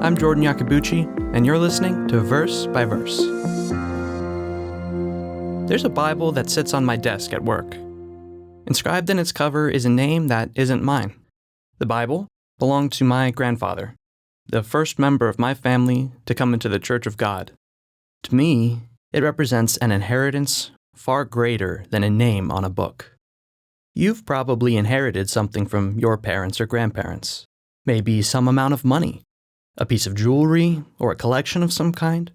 I'm Jordan Iacobucci, and you're listening to Verse by Verse. There's a Bible that sits on my desk at work. Inscribed in its cover is a name that isn't mine. The Bible belonged to my grandfather, the first member of my family to come into the Church of God. To me, it represents an inheritance far greater than a name on a book. You've probably inherited something from your parents or grandparents. Maybe some amount of money, a piece of jewelry, or a collection of some kind.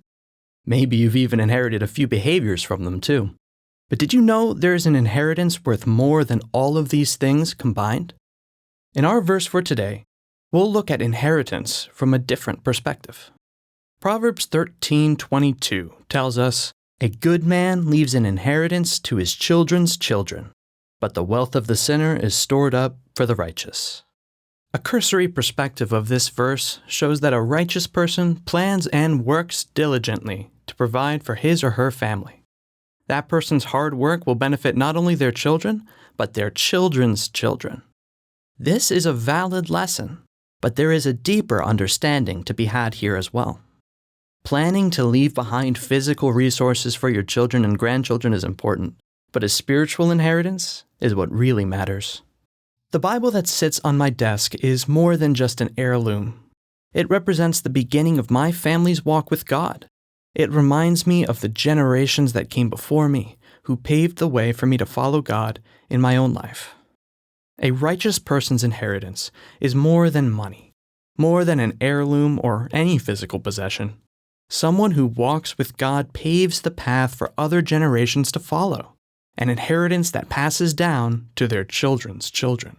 Maybe you've even inherited a few behaviors from them too. But did you know there's an inheritance worth more than all of these things combined? In our verse for today, we'll look at inheritance from a different perspective. Proverbs 13:22 tells us, "A good man leaves an inheritance to his children's children, but the wealth of the sinner is stored up for the righteous." A cursory perspective of this verse shows that a righteous person plans and works diligently to provide for his or her family. That person's hard work will benefit not only their children, but their children's children. This is a valid lesson, but there is a deeper understanding to be had here as well. Planning to leave behind physical resources for your children and grandchildren is important, but a spiritual inheritance is what really matters. The Bible that sits on my desk is more than just an heirloom. It represents the beginning of my family's walk with God. It reminds me of the generations that came before me, who paved the way for me to follow God in my own life. A righteous person's inheritance is more than money, more than an heirloom or any physical possession. Someone who walks with God paves the path for other generations to follow, an inheritance that passes down to their children's children.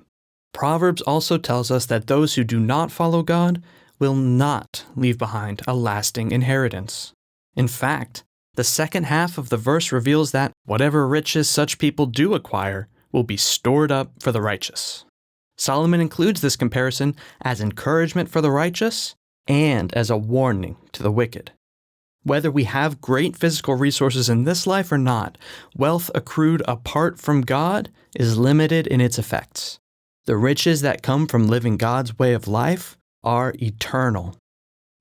Proverbs also tells us that those who do not follow God will not leave behind a lasting inheritance. In fact, the second half of the verse reveals that whatever riches such people do acquire will be stored up for the righteous. Solomon includes this comparison as encouragement for the righteous and as a warning to the wicked. Whether we have great physical resources in this life or not, wealth accrued apart from God is limited in its effects. The riches that come from living God's way of life are eternal.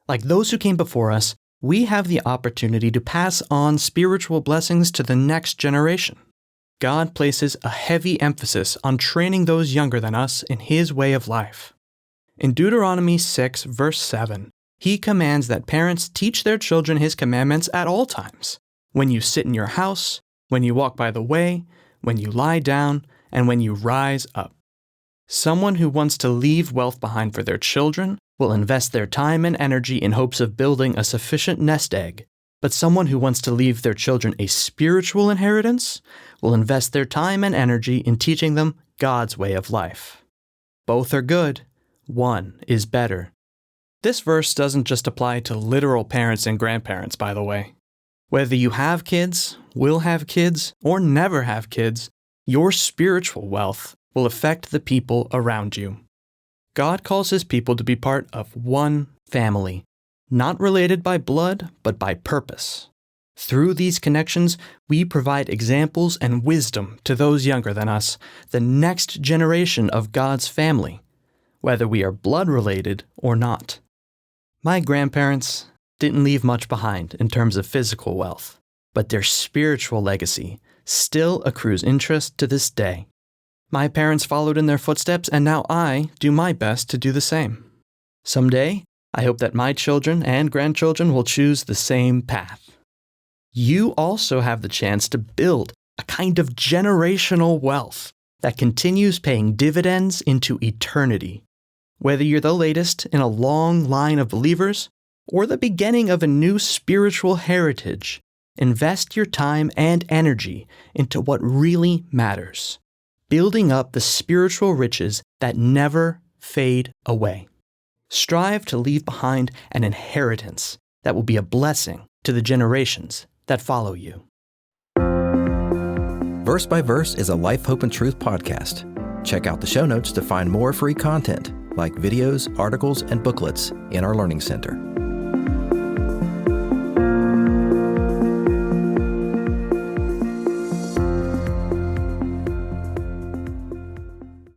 Like those who came before us, we have the opportunity to pass on spiritual blessings to the next generation. God places a heavy emphasis on training those younger than us in His way of life. In Deuteronomy 6, verse 7, He commands that parents teach their children His commandments at all times, when you sit in your house, when you walk by the way, when you lie down, and when you rise up. Someone who wants to leave wealth behind for their children will invest their time and energy in hopes of building a sufficient nest egg, but someone who wants to leave their children a spiritual inheritance will invest their time and energy in teaching them God's way of life. Both are good. One is better. This verse doesn't just apply to literal parents and grandparents, by the way. Whether you have kids, will have kids, or never have kids, your spiritual wealth will affect the people around you. God calls His people to be part of one family, not related by blood, but by purpose. Through these connections, we provide examples and wisdom to those younger than us, the next generation of God's family, whether we are blood-related or not. My grandparents didn't leave much behind in terms of physical wealth, but their spiritual legacy still accrues interest to this day. My parents followed in their footsteps, and now I do my best to do the same. Someday, I hope that my children and grandchildren will choose the same path. You also have the chance to build a kind of generational wealth that continues paying dividends into eternity. Whether you're the latest in a long line of believers or the beginning of a new spiritual heritage, invest your time and energy into what really matters, building up the spiritual riches that never fade away. Strive to leave behind an inheritance that will be a blessing to the generations that follow you. Verse by Verse is a Life, Hope, and Truth podcast. Check out the show notes to find more free content, like videos, articles, and booklets in our Learning Center.